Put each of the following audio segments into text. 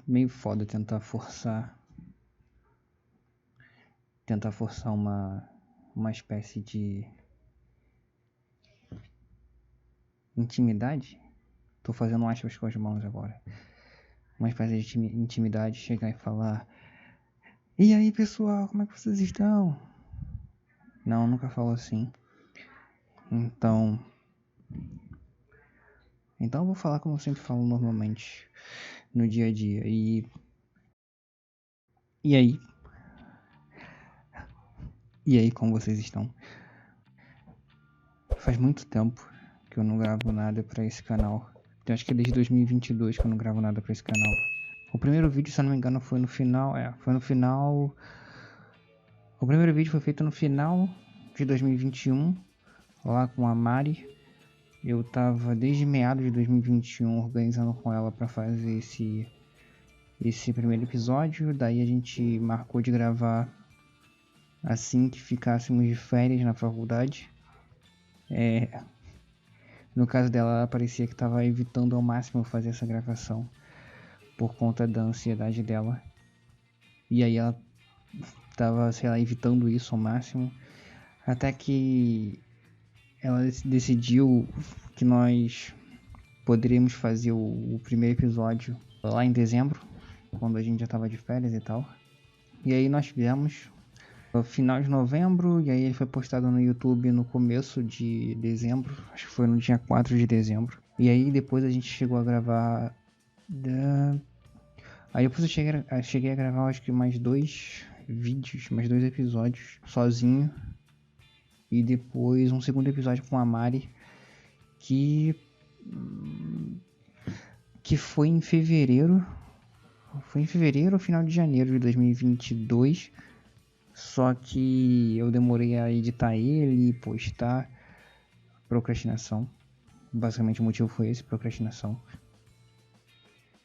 meio foda tentar forçar uma espécie de intimidade. Tô fazendo aspas com as mãos agora. Uma espécie de intimidade, chegar e falar: e aí pessoal, como é que vocês estão? Não, nunca falo assim. Então eu vou falar como eu sempre falo normalmente no dia a dia. E aí, como vocês estão? Faz muito tempo que eu não gravo nada pra esse canal. Eu acho que é desde 2022 que eu não gravo nada pra esse canal. O primeiro vídeo, se eu não me engano, foi no final. O primeiro vídeo foi feito no final de 2021, lá com a Mari. Eu tava desde meados de 2021 organizando com ela pra fazer esse primeiro episódio. Daí a gente marcou de gravar assim que ficássemos de férias na faculdade. No caso dela, ela parecia que estava evitando ao máximo fazer essa gravação por conta da ansiedade dela. E aí ela tava, sei lá, evitando isso ao máximo. Até que ela decidiu que nós poderíamos fazer o primeiro episódio lá em dezembro, quando a gente já tava de férias e tal. E aí nós fizemos no final de novembro, e aí ele foi postado no YouTube no começo de dezembro, acho que foi no dia 4 de dezembro. E aí depois a gente chegou a gravar... Aí depois eu cheguei a gravar acho que mais 2 vídeos, mais 2 episódios sozinho. E depois um segundo episódio com a Mari, que foi em fevereiro. Foi em fevereiro ou final de janeiro de 2022. Só que eu demorei a editar ele e postar. Procrastinação. Basicamente o motivo foi esse, procrastinação.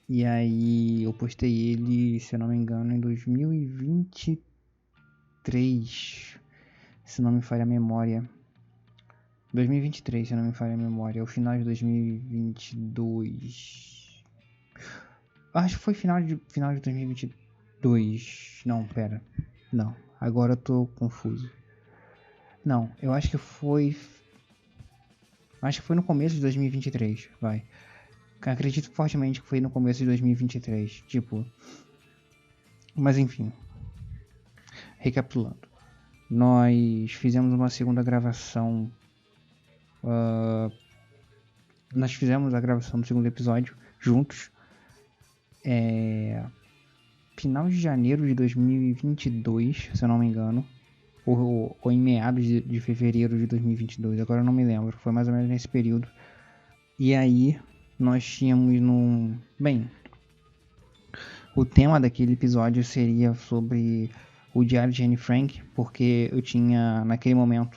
E aí eu postei ele, se eu não me engano, em 2023. Se não me falha a memória. 2023, se não me falha a memória. O final de 2022. Acho que foi final de 2022. Não, pera. Não, agora eu tô confuso. Não, eu acho que foi... Acho que foi no começo de 2023, vai. Acredito fortemente que foi no começo de 2023, tipo... Mas enfim. Recapitulando. Nós fizemos uma segunda gravação... Nós fizemos a gravação do segundo episódio juntos. Final de janeiro de 2022, se eu não me engano. Ou em meados de fevereiro de 2022, agora eu não me lembro. Foi mais ou menos nesse período. E aí nós tínhamos Bem, o tema daquele episódio seria sobre o Diário de Anne Frank, porque eu tinha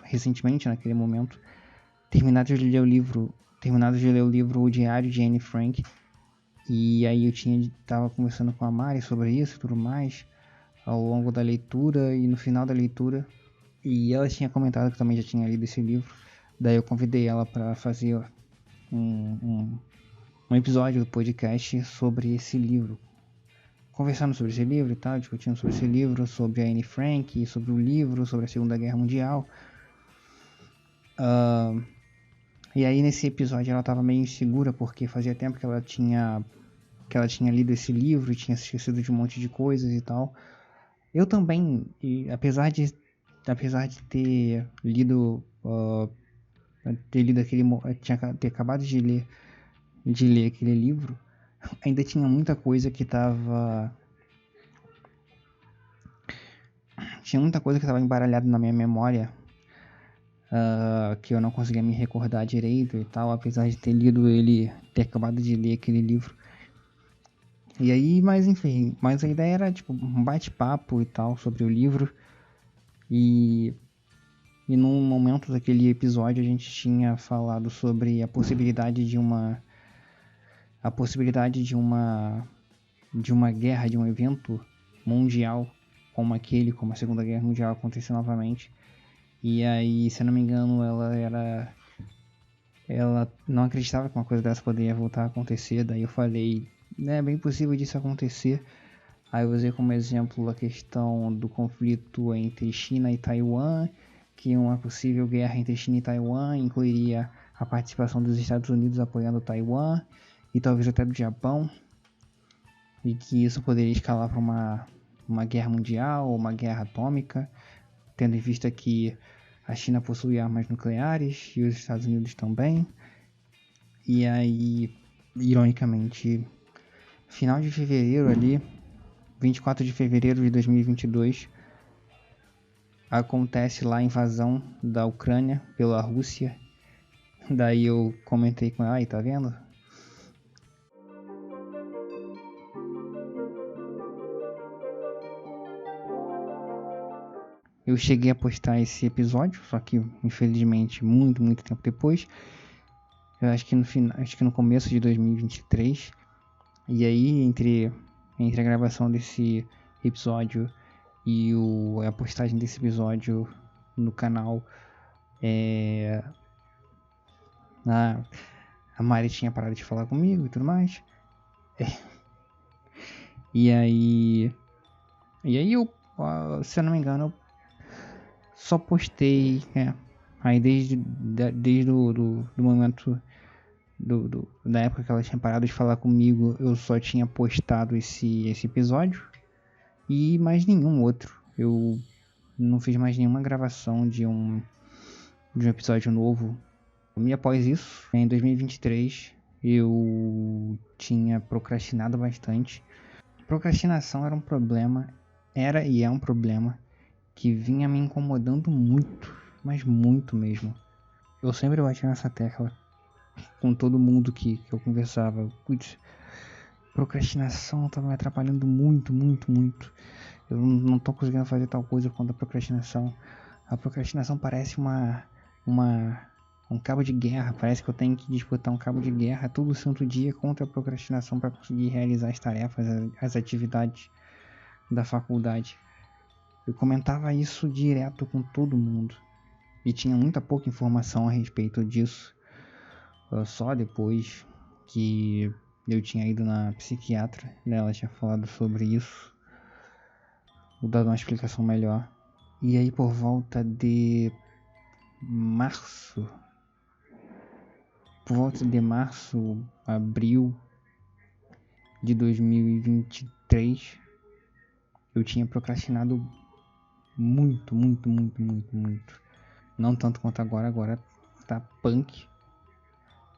recentemente naquele momento, terminado de ler o livro O Diário de Anne Frank. E aí eu tava conversando com a Mari sobre isso e tudo mais, ao longo da leitura e no final da leitura. E ela tinha comentado que também já tinha lido esse livro. Daí eu convidei ela para fazer um episódio do podcast sobre esse livro. Conversando sobre esse livro e tal, discutindo sobre esse livro, sobre a Anne Frank, sobre o livro, sobre a Segunda Guerra Mundial. E aí nesse episódio ela tava meio insegura, porque fazia tempo que ela tinha lido esse livro e tinha esquecido de um monte de coisas e tal. Eu também, apesar de ter lido ter acabado de ler aquele livro, ainda tinha muita coisa que estava embaralhada na minha memória, que eu não conseguia me recordar direito e tal, apesar de ter acabado de ler aquele livro. E aí, mas enfim, a ideia era tipo um bate-papo e tal sobre o livro. E num momento daquele episódio a gente tinha falado sobre a possibilidade de uma guerra, de um evento mundial como a Segunda Guerra Mundial acontecer novamente. E aí, se eu não me engano, ela não acreditava que uma coisa dessa poderia voltar a acontecer. Daí eu falei é bem possível disso acontecer. Aí eu usei como exemplo a questão do conflito entre China e Taiwan, que uma possível guerra entre China e Taiwan incluiria a participação dos Estados Unidos apoiando Taiwan e talvez até do Japão, e que isso poderia escalar para uma guerra mundial ou uma guerra atômica, tendo em vista que a China possui armas nucleares e os Estados Unidos também. E aí, ironicamente, final de fevereiro ali, 24 de fevereiro de 2022, acontece lá a invasão da Ucrânia pela Rússia. Daí eu comentei com ela, aí tá vendo? Eu cheguei a postar esse episódio, só que infelizmente muito tempo depois. Eu acho que no começo de 2023. E aí entre a gravação desse episódio e a postagem desse episódio no canal, a Mari tinha parado de falar comigo e tudo mais. E aí eu, se eu não me engano, eu só postei, aí desde do momento da época que ela tinha parado de falar comigo, eu só tinha postado esse episódio e mais nenhum outro. Eu não fiz mais nenhuma gravação de um episódio novo. E após isso, em 2023, eu tinha procrastinado bastante. Procrastinação era um problema, era e é um problema que vinha me incomodando muito, mas muito mesmo. Eu sempre bati nessa tecla com todo mundo que eu conversava. Putz, procrastinação tava me atrapalhando muito. Eu não tô conseguindo fazer tal coisa quanto a procrastinação. A procrastinação parece um cabo de guerra. Parece que eu tenho que disputar um cabo de guerra todo santo dia contra a procrastinação para conseguir realizar as tarefas, as atividades da faculdade. Eu comentava isso direto com todo mundo e tinha muita pouca informação a respeito disso. Só depois que eu tinha ido na psiquiatra, né, ela tinha falado sobre isso, dado uma explicação melhor. E aí por volta de março, abril de 2023, eu tinha procrastinado muito. Não tanto quanto agora tá punk,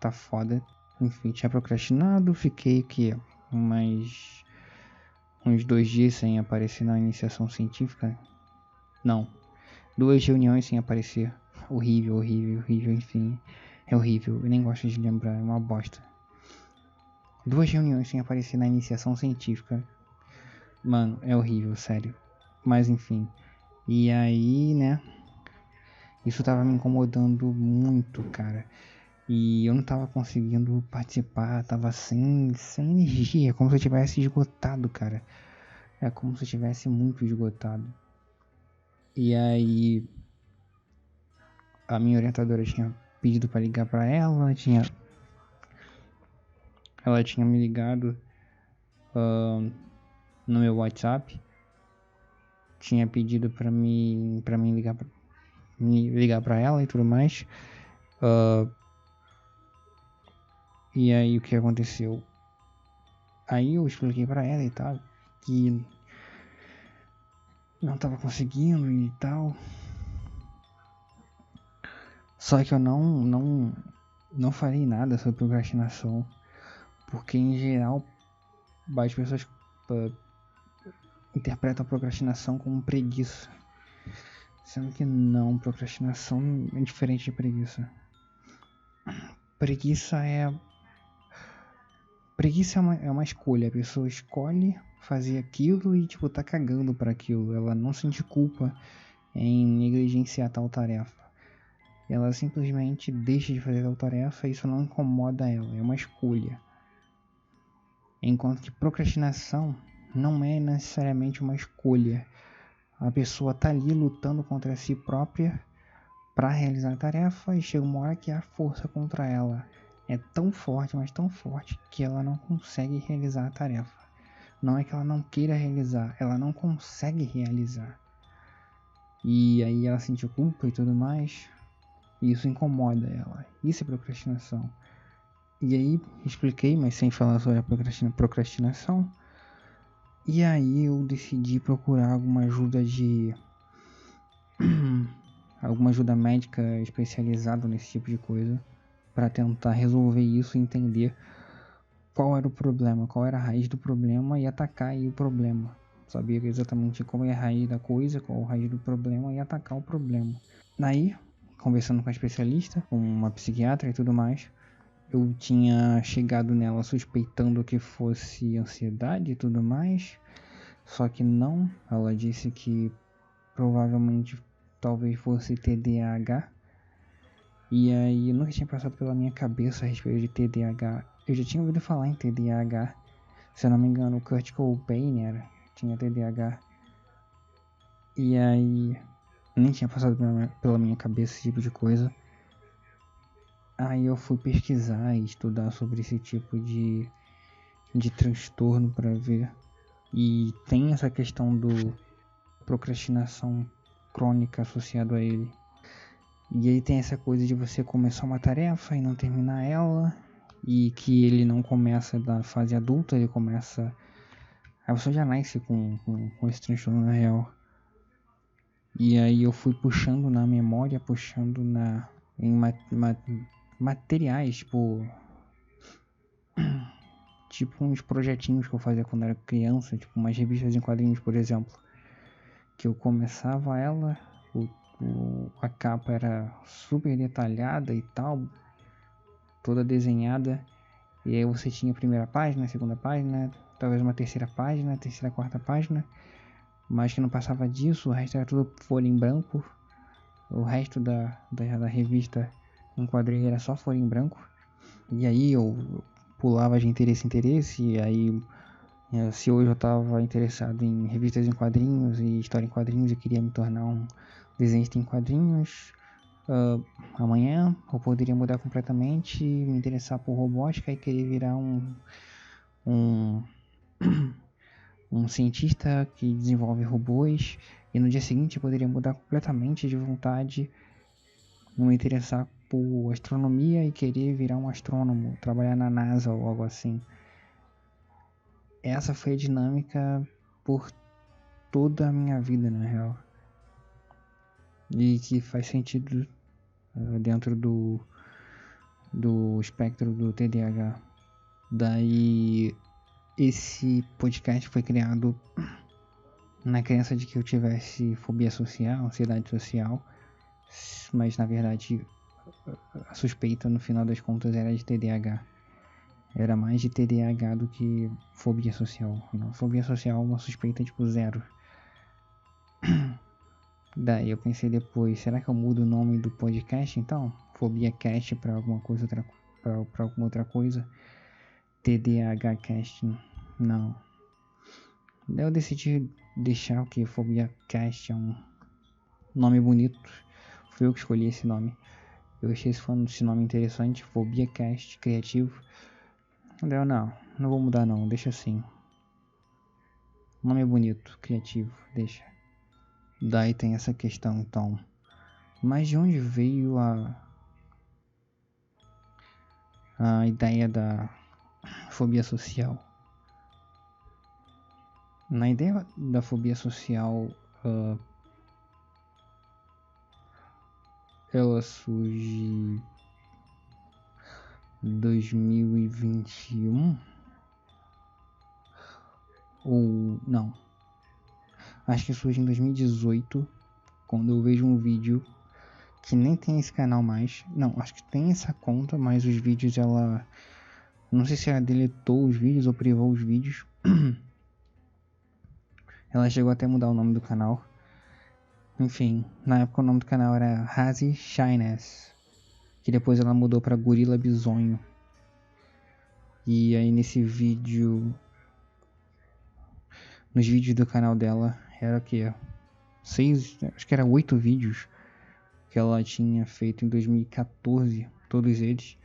tá foda. Enfim, tinha procrastinado, fiquei uns 2 dias sem aparecer na iniciação científica. Não, 2 reuniões sem aparecer. Horrível, enfim. É horrível, eu nem gosto de lembrar, é uma bosta. 2 reuniões sem aparecer na iniciação científica. Mano, é horrível, sério. Mas enfim. E aí, né? Isso tava me incomodando muito, cara. E eu não tava conseguindo participar, tava sem energia, como se eu tivesse esgotado, cara. É como se eu tivesse muito esgotado. E aí a minha orientadora tinha pedido pra ligar pra ela, ela tinha me ligado no meu WhatsApp, tinha pedido pra mim ligar pra ela e tudo mais. E aí o que aconteceu? Aí eu expliquei pra ela e tal, que não tava conseguindo e tal. Só que eu não falei nada sobre procrastinação, porque em geral as pessoas interpretam a procrastinação como preguiça, sendo que não, procrastinação é diferente de preguiça. Preguiça é uma escolha, a pessoa escolhe fazer aquilo e tá cagando para aquilo, ela não sente culpa em negligenciar tal tarefa. Ela simplesmente deixa de fazer tal tarefa e isso não incomoda ela, é uma escolha. Enquanto que procrastinação não é necessariamente uma escolha. A pessoa tá ali lutando contra si própria para realizar a tarefa e chega uma hora que há força contra ela. é tão forte, mas tão forte, que ela não consegue realizar a tarefa. Não é que ela não queira realizar, ela não consegue realizar. E aí ela sente culpa e tudo mais, e isso incomoda ela. Isso é procrastinação. E aí expliquei, mas sem falar sobre a procrastinação. E aí eu decidi procurar alguma ajuda médica especializada nesse tipo de coisa, para tentar resolver isso e entender qual era o problema, qual era a raiz do problema e atacar aí o problema. Saber exatamente qual é a raiz da coisa, qual é a raiz do problema e atacar o problema. Daí, conversando com a especialista, com uma psiquiatra e tudo mais, eu tinha chegado nela suspeitando que fosse ansiedade e tudo mais, só que não. Ela disse que provavelmente talvez fosse TDAH. E aí nunca tinha passado pela minha cabeça a respeito de TDAH. Eu já tinha ouvido falar em TDAH. Se eu não me engano, o Kurt Cobain tinha TDAH. E aí nem tinha passado pela minha cabeça esse tipo de coisa. Aí eu fui pesquisar e estudar sobre esse tipo de transtorno para ver. E tem essa questão do procrastinação crônica associado a ele. E aí tem essa coisa de você começar uma tarefa e não terminar ela. E que ele não começa da fase adulta, ele começa... A pessoa já nasce com esse transtorno na real. E aí eu fui puxando na memória, puxando em materiais, tipo uns projetinhos que eu fazia quando era criança, tipo umas revistas em quadrinhos, por exemplo. Que eu começava ela, a capa era super detalhada e tal, toda desenhada. E aí você tinha a primeira página, a segunda página, talvez uma terceira página, terceira, quarta página. Mas que não passava disso, o resto era tudo folha em branco. O resto da revista em quadrinho era só folha em branco. E aí eu pulava de interesse em interesse. E aí, se hoje eu estava interessado em revistas em quadrinhos e história em quadrinhos, eu queria me tornar um desenhista em quadrinhos. Amanhã eu poderia mudar completamente, me interessar por robótica e querer virar um cientista que desenvolve robôs. E no dia seguinte eu poderia mudar completamente de vontade, me interessar por astronomia e querer virar um astrônomo, trabalhar na NASA ou algo assim. Essa foi a dinâmica por toda a minha vida, na real. E que faz sentido dentro do espectro do TDAH. Daí esse podcast foi criado na crença de que eu tivesse fobia social, ansiedade social, mas na verdade a suspeita no final das contas era de TDAH. Era mais de TDAH do que fobia social. Não, fobia social é uma suspeita tipo 0. Daí eu pensei depois, será que eu mudo o nome do podcast então? Fobia Cast pra alguma coisa pra alguma outra coisa? TDAH Cast? Não. Daí eu decidi deixar o que Fobia Cast é um nome bonito. Fui eu que escolhi esse nome. Eu achei esse nome interessante, Fobia Cast, criativo. Daí eu não vou mudar não, deixa assim. O nome é bonito, criativo, deixa. Daí tem essa questão então. Mas de onde veio a ideia da fobia social? Na ideia da fobia social, ela surge em 2021 ou não? Acho que surge em 2018, quando eu vejo um vídeo que nem tem esse canal mais. Não, acho que tem essa conta, mas os vídeos ela... Não sei se ela deletou os vídeos ou privou os vídeos. Ela chegou até a mudar o nome do canal. Enfim, na época o nome do canal era Hazy Shyness, que depois ela mudou pra Gorila Bisonho. E aí nesse vídeo... Nos vídeos do canal dela, era o que? 6, acho que era 8 vídeos que ela tinha feito em 2014, todos eles.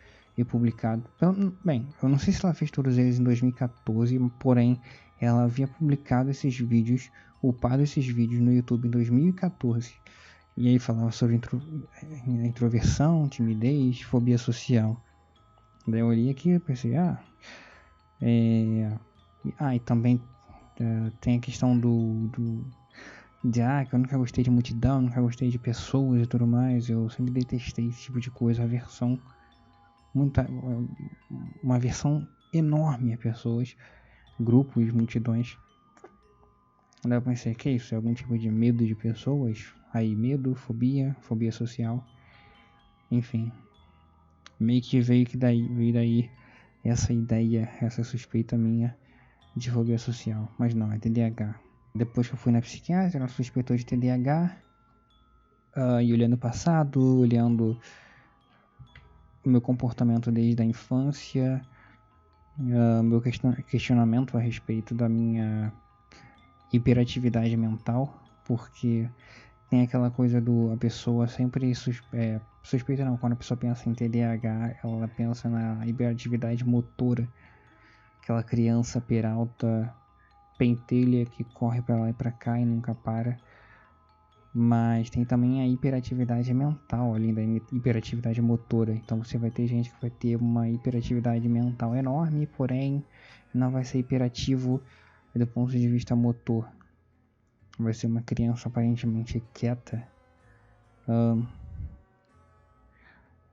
publicado. Bem, eu não sei se ela fez todos eles em 2014, porém ela havia publicado esses vídeos, upado esses vídeos no YouTube em 2014. E aí falava sobre introversão, timidez, fobia social. Daí eu olhei aqui e pensei, e também tem a questão que eu nunca gostei de multidão, nunca gostei de pessoas e tudo mais. Eu sempre detestei esse tipo de coisa, uma aversão enorme a pessoas, grupos, multidões. Daí eu pensei, que isso? É algum tipo de medo de pessoas? Aí medo, fobia social. Enfim, meio que veio daí essa ideia, essa suspeita minha de fobia social. Mas não, é TDAH. Depois que eu fui na psiquiatra, ela suspeitou de TDAH. E olhando o passado, olhando o meu comportamento desde a infância, meu questionamento a respeito da minha hiperatividade mental, porque tem aquela coisa a pessoa sempre suspeita não, quando a pessoa pensa em TDAH, ela pensa na hiperatividade motora, aquela criança peralta, pentelha que corre para lá e para cá e nunca para. Mas tem também a hiperatividade mental, além da hiperatividade motora. Então você vai ter gente que vai ter uma hiperatividade mental enorme, porém não vai ser hiperativo do ponto de vista motor. Vai ser uma criança aparentemente quieta.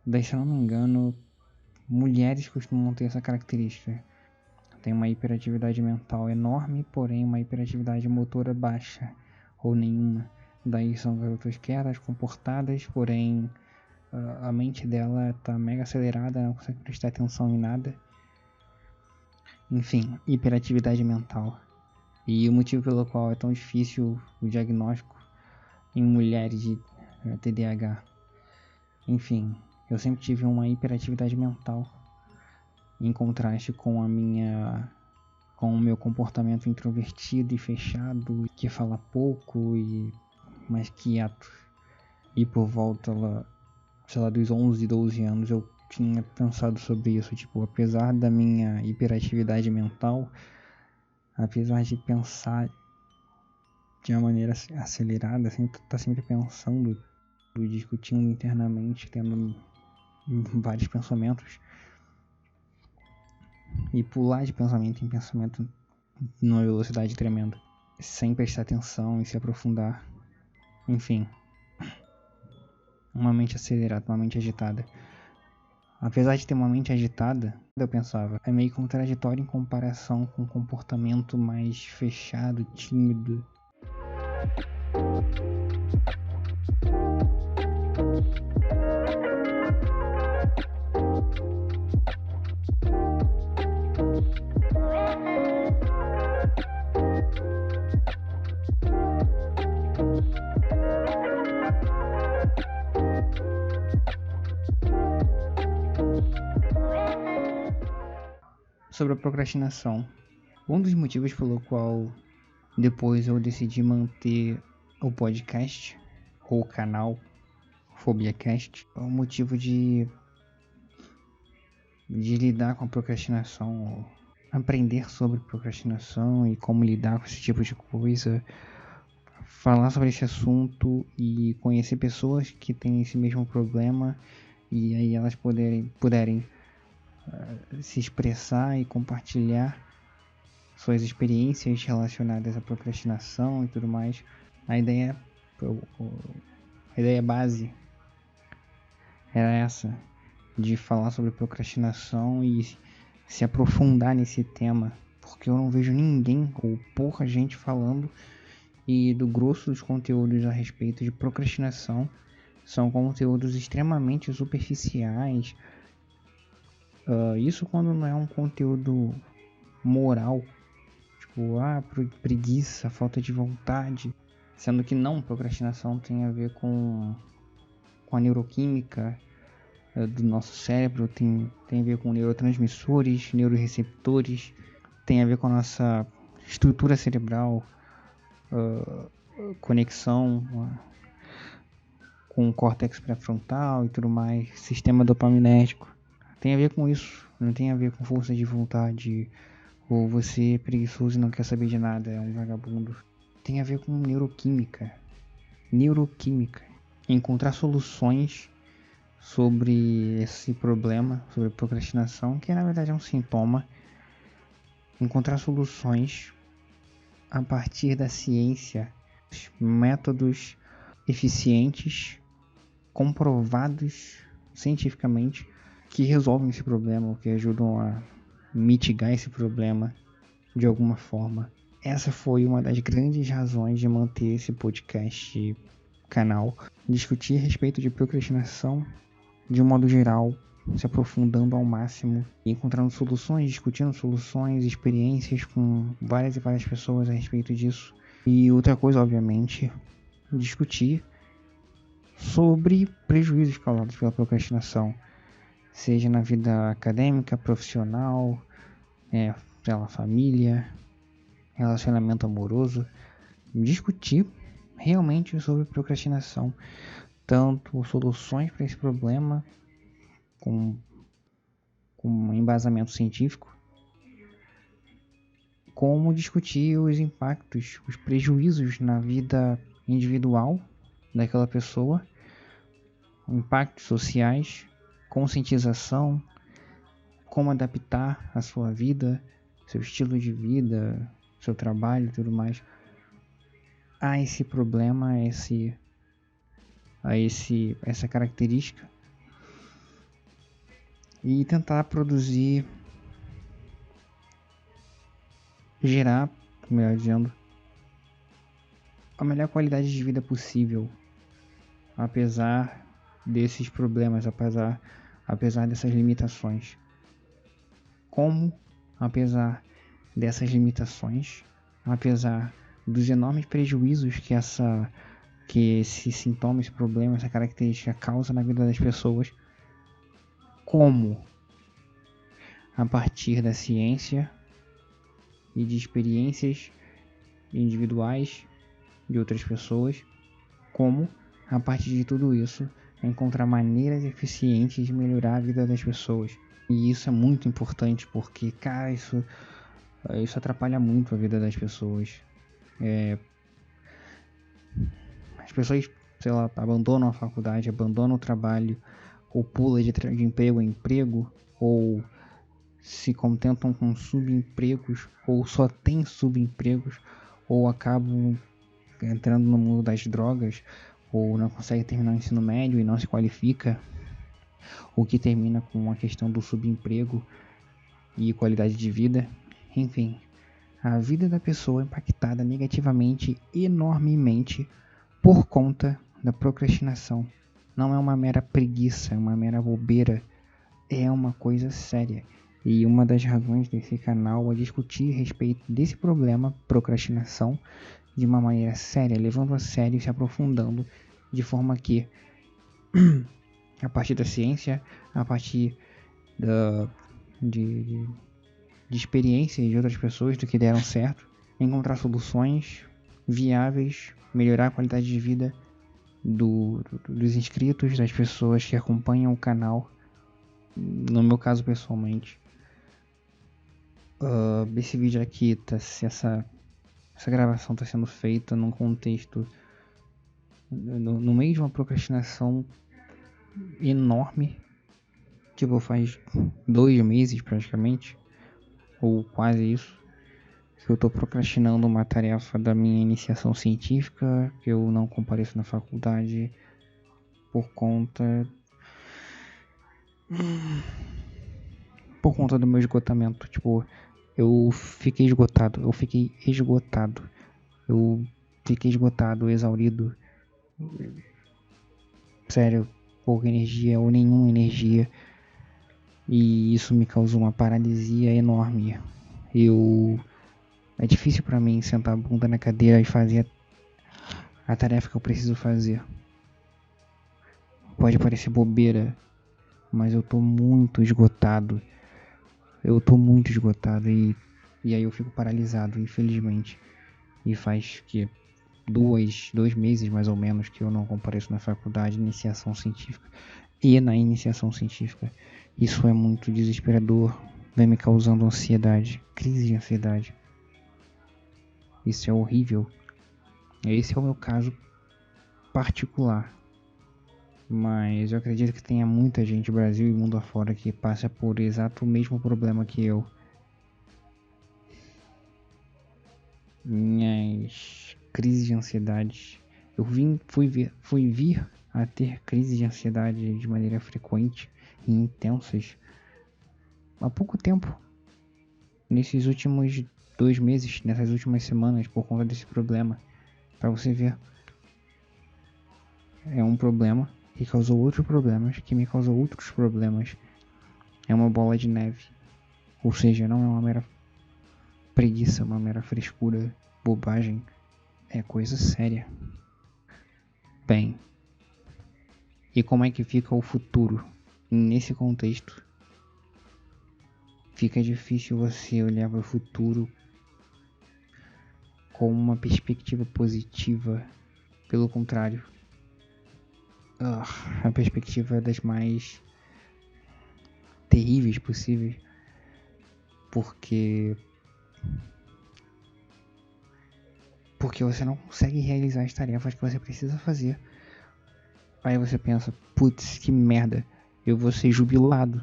Daí, se eu não me engano, mulheres costumam ter essa característica. Tem uma hiperatividade mental enorme, porém uma hiperatividade motora baixa ou nenhuma. Daí são garotas quietas, comportadas, porém a mente dela tá mega acelerada, não consegue prestar atenção em nada. Enfim, hiperatividade mental. E o motivo pelo qual é tão difícil o diagnóstico em mulheres de TDAH. Enfim, eu sempre tive uma hiperatividade mental, em contraste com com o meu comportamento introvertido e fechado, que fala pouco e mais quieto. E por volta lá, sei lá, dos 11, 12 anos eu tinha pensado sobre isso, tipo, apesar da minha hiperatividade mental, apesar de pensar de uma maneira acelerada, sempre tá sempre pensando, discutindo internamente, tendo vários pensamentos, e pular de pensamento em pensamento numa velocidade tremenda, sem prestar atenção e se aprofundar. Enfim, uma mente acelerada, uma mente agitada. Apesar de ter uma mente agitada, eu pensava, é meio contraditório em comparação com um comportamento mais fechado, tímido. Sobre a procrastinação. Um dos motivos pelo qual depois eu decidi manter o podcast ou o canal FobiaCast é o motivo de lidar com a procrastinação, aprender sobre procrastinação e como lidar com esse tipo de coisa, falar sobre esse assunto e conhecer pessoas que têm esse mesmo problema e aí elas puderem se expressar e compartilhar suas experiências relacionadas à procrastinação e tudo mais. A ideia base era essa, de falar sobre procrastinação e se aprofundar nesse tema, porque eu não vejo ninguém ou pouca gente falando, e do grosso dos conteúdos a respeito de procrastinação são conteúdos extremamente superficiais. Isso quando não é um conteúdo moral, tipo, preguiça, falta de vontade, sendo que não, procrastinação tem a ver com a neuroquímica do nosso cérebro, tem a ver com neurotransmissores, neuroreceptores, tem a ver com a nossa estrutura cerebral, conexão com o córtex pré-frontal e tudo mais, sistema dopaminérgico. Tem a ver com isso, não tem a ver com força de vontade, ou você é preguiçoso e não quer saber de nada, é um vagabundo. Tem a ver com neuroquímica. Neuroquímica. Encontrar soluções sobre esse problema, sobre procrastinação, que na verdade é um sintoma. Encontrar soluções a partir da ciência, métodos eficientes, comprovados cientificamente, que resolvem esse problema, ou que ajudam a mitigar esse problema de alguma forma. Essa foi uma das grandes razões de manter esse podcast canal, discutir a respeito de procrastinação de um modo geral, se aprofundando ao máximo, encontrando soluções, discutindo soluções, experiências com várias e várias pessoas a respeito disso. E outra coisa, obviamente, discutir sobre prejuízos causados pela procrastinação, seja na vida acadêmica, profissional, pela família, relacionamento amoroso. Discutir realmente sobre procrastinação, tanto soluções para esse problema com um embasamento científico, como discutir os impactos, os prejuízos na vida individual daquela pessoa, impactos sociais, conscientização, como adaptar a sua vida, seu estilo de vida, seu trabalho e tudo mais a esse problema, essa característica, e tentar gerar, melhor dizendo, a melhor qualidade de vida possível, apesar desses problemas, apesar dessas limitações. Como, apesar dessas limitações, apesar dos enormes prejuízos que esse sintoma, esse problema, essa característica causa na vida das pessoas, como, a partir da ciência e de experiências individuais de outras pessoas, como, a partir de tudo isso, encontrar maneiras eficientes de melhorar a vida das pessoas. E isso é muito importante porque, cara, isso atrapalha muito a vida das pessoas. As pessoas, sei lá, abandonam a faculdade, abandonam o trabalho, ou pulam de emprego em emprego, ou se contentam com subempregos, ou só tem subempregos, ou acabam entrando no mundo das drogas, ou não consegue terminar o ensino médio e não se qualifica, o que termina com a questão do subemprego e qualidade de vida. Enfim, a vida da pessoa é impactada negativamente, enormemente, por conta da procrastinação. Não é uma mera preguiça, é uma mera bobeira, é uma coisa séria. E uma das razões desse canal é discutir a respeito desse problema, procrastinação, de uma maneira séria, levando a sério e se aprofundando, de forma que, a partir da ciência, a partir de experiências de outras pessoas do que deram certo, encontrar soluções viáveis, melhorar a qualidade de vida dos inscritos, das pessoas que acompanham o canal, no meu caso pessoalmente. Esse vídeo aqui, essa gravação está sendo feita num contexto, no meio de uma procrastinação enorme, tipo faz 2 meses praticamente, ou quase isso, que eu estou procrastinando uma tarefa da minha iniciação científica, que eu não compareço na faculdade por conta do meu esgotamento. Tipo, eu fiquei esgotado, exaurido, sério, pouca energia ou nenhuma energia, e isso me causou uma paralisia enorme. É difícil pra mim sentar a bunda na cadeira e fazer a tarefa que eu preciso fazer. Pode parecer bobeira, mas eu tô muito esgotado. E aí eu fico paralisado, infelizmente. E faz que 2 meses mais ou menos que eu não compareço na faculdade de iniciação científica. E na iniciação científica Isso é muito desesperador, vem me causando ansiedade, crise de ansiedade. Isso é horrível. Esse é o meu caso particular. Mas eu acredito que tenha muita gente, Brasil e mundo afora, que passa por exato o mesmo problema que eu. Minhas crises de ansiedade. Fui vir a ter crises de ansiedade de maneira frequente e intensas há pouco tempo. Nesses últimos 2 meses, nessas últimas semanas, por conta desse problema. Pra você ver. É um problema que causou outros problemas, que me causou outros problemas. É uma bola de neve. Ou seja, não é uma mera preguiça, uma mera frescura, bobagem. É coisa séria. Bem, e como é que fica o futuro? Nesse contexto, fica difícil você olhar para o futuro com uma perspectiva positiva. Pelo contrário, a perspectiva é das mais terríveis possíveis, porque você não consegue realizar as tarefas que você precisa fazer. Aí você pensa, putz, que merda, eu vou ser jubilado.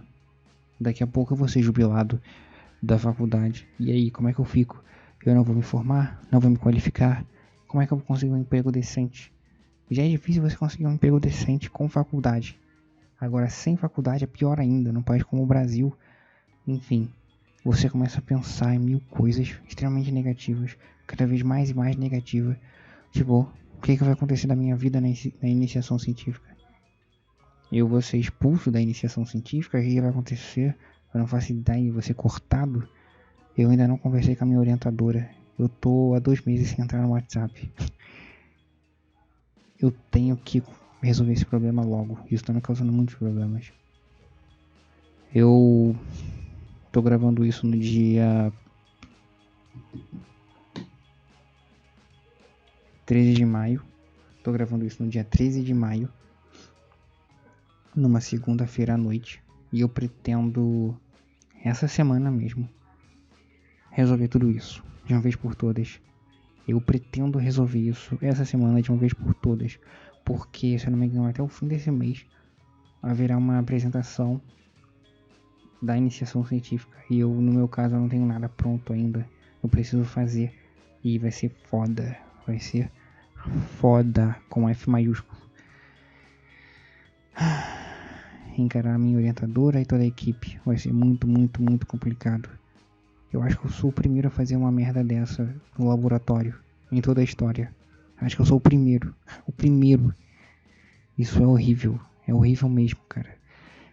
Daqui a pouco eu vou ser jubilado da faculdade. E aí, como é que eu fico? Eu não vou me formar? Não vou me qualificar? Como é que eu vou conseguir um emprego decente? Já é difícil você conseguir um emprego decente com faculdade. Agora, sem faculdade é pior ainda, num país como o Brasil. Enfim, você começa a pensar em mil coisas extremamente negativas, cada vez mais e mais negativas. Tipo, o que vai acontecer da minha vida na iniciação científica? Eu vou ser expulso da iniciação científica? O que vai acontecer? Eu não faço ideia, eu vou ser cortado? Eu ainda não conversei com a minha orientadora. Eu tô há 2 meses sem entrar no WhatsApp. Eu tenho que resolver esse problema logo. Isso tá me causando muitos problemas. Eu tô gravando isso no dia 13 de maio. Tô gravando isso no dia 13 de maio. Numa segunda-feira à noite. E eu pretendo, essa semana mesmo, resolver tudo isso. De uma vez por todas. Eu pretendo resolver isso essa semana de uma vez por todas. Porque, se eu não me engano, até o fim desse mês haverá uma apresentação da iniciação científica. E eu, no meu caso, eu não tenho nada pronto ainda. Eu preciso fazer. E vai ser foda. Vai ser foda com F maiúsculo. Encarar a minha orientadora e toda a equipe vai ser muito, muito, muito complicado. Eu acho que eu sou o primeiro a fazer uma merda dessa no laboratório, em toda a história. Acho que eu sou o primeiro. O primeiro. Isso é horrível. É horrível mesmo, cara.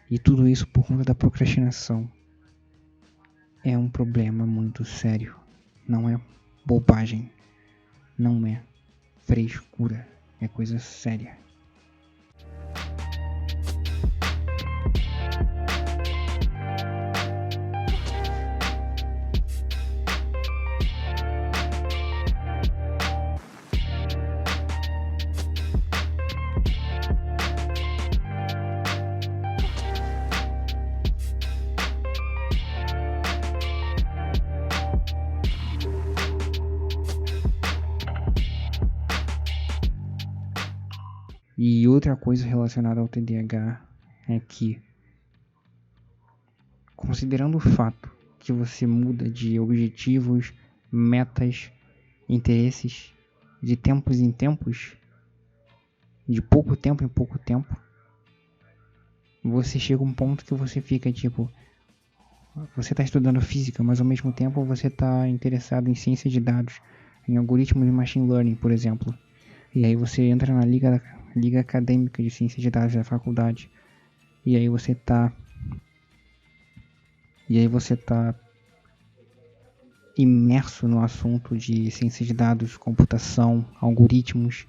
E tudo isso por conta da procrastinação. É um problema muito sério. Não é bobagem. Não é frescura. É coisa séria. E outra coisa relacionada ao TDAH é que, considerando o fato que você muda de objetivos, metas, interesses de tempos em tempos, de pouco tempo em pouco tempo, você chega a um ponto que você fica tipo, você está estudando física, mas ao mesmo tempo você está interessado em ciência de dados, em algoritmos de machine learning, por exemplo. E aí você entra na liga acadêmica de ciência de dados da faculdade. E aí você tá imerso no assunto de ciência de dados, computação, algoritmos,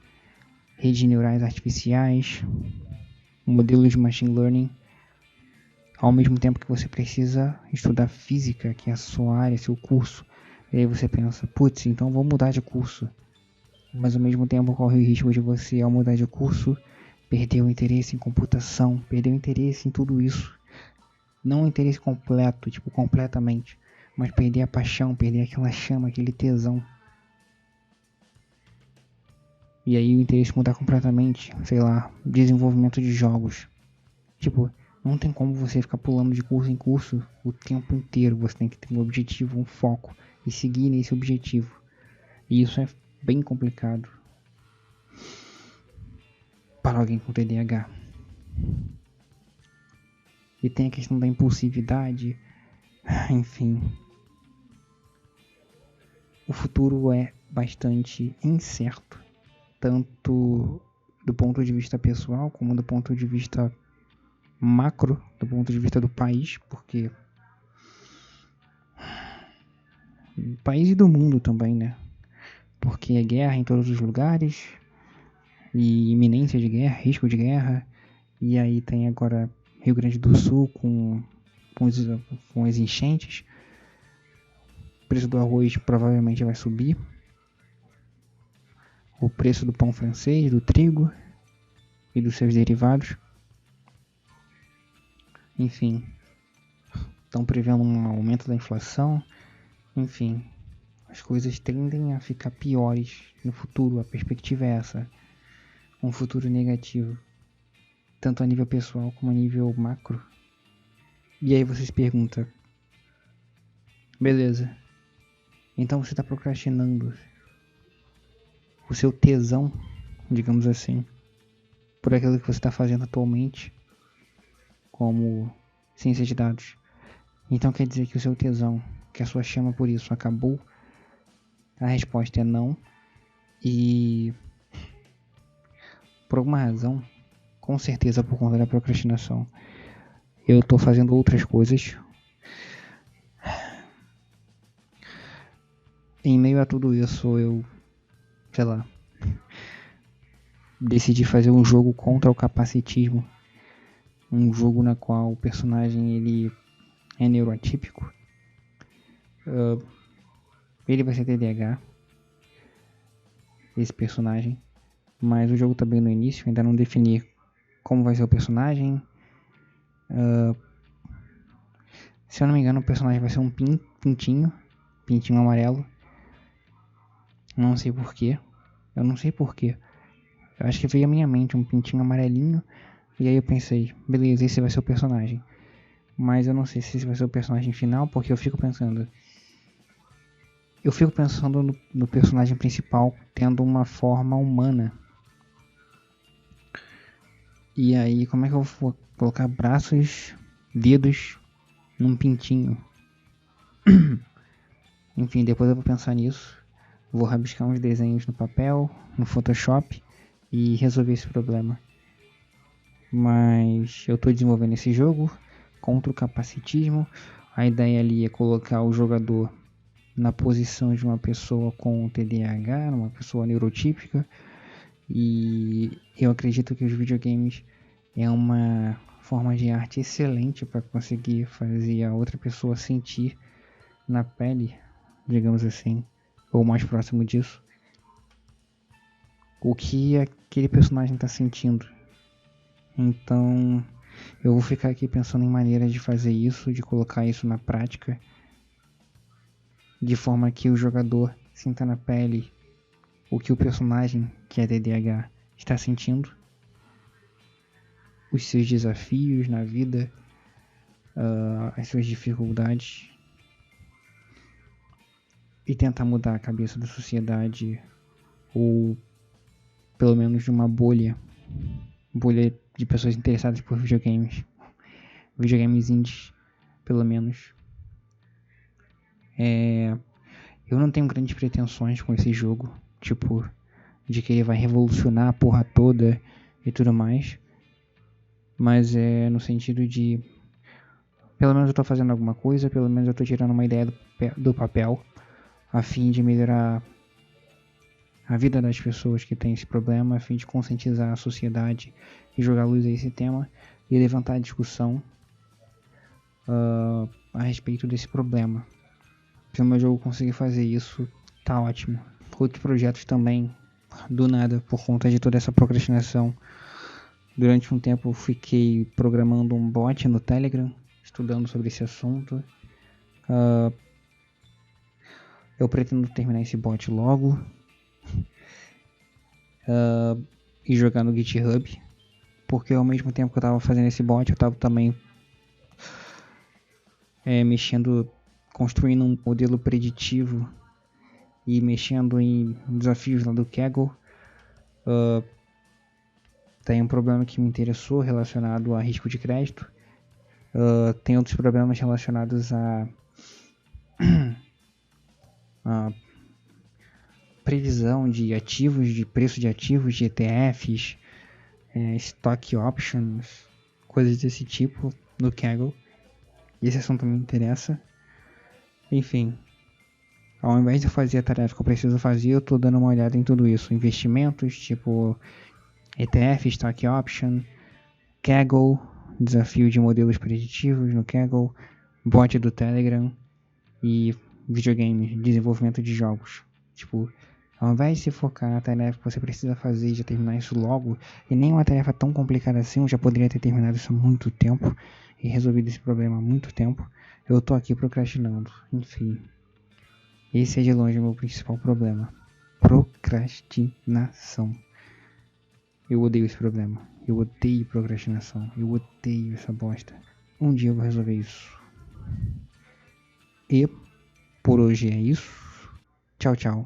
redes neurais artificiais, modelos de machine learning, ao mesmo tempo que você precisa estudar física, que é a sua área, seu curso. E aí você pensa, putz, então vou mudar de curso. Mas ao mesmo tempo corre o risco de você, ao mudar de curso, perder o interesse em computação, perder o interesse em tudo isso. Não o interesse completo, tipo, completamente. Mas perder a paixão, perder aquela chama, aquele tesão. E aí o interesse mudar completamente, sei lá, desenvolvimento de jogos. Tipo, não tem como você ficar pulando de curso em curso o tempo inteiro. Você tem que ter um objetivo, um foco e seguir nesse objetivo. E isso é bem complicado para alguém com TDAH. E tem a questão da impulsividade, enfim. O futuro é bastante incerto, tanto do ponto de vista pessoal como do ponto de vista macro, do ponto de vista do país, porque país e do mundo também, né? Porque é guerra em todos os lugares, e iminência de guerra, risco de guerra, e aí tem agora Rio Grande do Sul com as enchentes. O preço do arroz provavelmente vai subir, o preço do pão francês, do trigo e dos seus derivados. Enfim, estão prevendo um aumento da inflação. Enfim, as coisas tendem a ficar piores no futuro. A perspectiva é essa, um futuro negativo, tanto a nível pessoal como a nível macro. E aí você se pergunta, beleza, então você está procrastinando o seu tesão, digamos assim, por aquilo que você está fazendo atualmente, como ciência de dados. Então quer dizer que o seu tesão, que a sua chama por isso acabou? A resposta é não. E por alguma razão, com certeza por conta da procrastinação, eu tô fazendo outras coisas. Em meio a tudo isso, eu, sei lá, decidi fazer um jogo contra o capacitismo. Um jogo na qual o personagem ele é neuroatípico. Ele vai ser TDAH, esse personagem. Mas o jogo tá bem no início, ainda não defini como vai ser o personagem. Se eu não me engano, o personagem vai ser um pintinho amarelo. Não sei porquê. Eu não sei porquê. Eu acho que veio à minha mente um pintinho amarelinho. E aí eu pensei, beleza, esse vai ser o personagem. Mas eu não sei se esse vai ser o personagem final, porque eu fico pensando no personagem principal tendo uma forma humana. E aí, como é que eu vou colocar braços, dedos num pintinho? Enfim, depois eu vou pensar nisso. Vou rabiscar uns desenhos no papel, no Photoshop e resolver esse problema. Mas eu estou desenvolvendo esse jogo contra o capacitismo. A ideia ali é colocar o jogador na posição de uma pessoa com TDAH, uma pessoa neurotípica. E eu acredito que os videogames é uma forma de arte excelente para conseguir fazer a outra pessoa sentir na pele, digamos assim, ou mais próximo disso, o que aquele personagem está sentindo. Então eu vou ficar aqui pensando em maneiras de fazer isso, de colocar isso na prática, de forma que o jogador sinta na pele o que o personagem, que é TDAH, está sentindo, os seus desafios na vida, as suas dificuldades, e tentar mudar a cabeça da sociedade, ou pelo menos de uma bolha de pessoas interessadas por videogames indies, pelo menos. Eu não tenho grandes pretensões com esse jogo, tipo, de que ele vai revolucionar a porra toda e tudo mais, mas é no sentido de, pelo menos eu tô fazendo alguma coisa, pelo menos eu tô tirando uma ideia do papel, a fim de melhorar a vida das pessoas que têm esse problema, a fim de conscientizar a sociedade e jogar luz a esse tema e levantar a discussão a respeito desse problema. Se o meu jogo conseguir fazer isso, tá ótimo. Outros projetos também, do nada, por conta de toda essa procrastinação. Durante um tempo eu fiquei programando um bot no Telegram estudando sobre esse assunto. Eu pretendo terminar esse bot logo e jogar no GitHub, porque ao mesmo tempo que eu tava fazendo esse bot, eu tava também mexendo, construindo um modelo preditivo e mexendo em desafios lá do Kaggle. Tem um problema que me interessou relacionado a risco de crédito. Tem outros problemas relacionados a previsão de ativos, de preço de ativos, de ETFs, stock options, coisas desse tipo no Kaggle. Esse assunto me interessa. Enfim, ao invés de fazer a tarefa que eu preciso fazer, eu tô dando uma olhada em tudo isso. Investimentos, tipo ETF, stock option, Kaggle, desafio de modelos preditivos no Kaggle, bot do Telegram e videogames, desenvolvimento de jogos. Tipo, ao invés de se focar na tarefa que você precisa fazer e já terminar isso logo, e nem uma tarefa tão complicada assim, eu já poderia ter terminado isso há muito tempo e resolvido esse problema há muito tempo, eu tô aqui procrastinando. Enfim, esse é de longe o meu principal problema. Procrastinação. Eu odeio esse problema. Eu odeio procrastinação. Eu odeio essa bosta. Um dia eu vou resolver isso. E por hoje é isso. Tchau, tchau.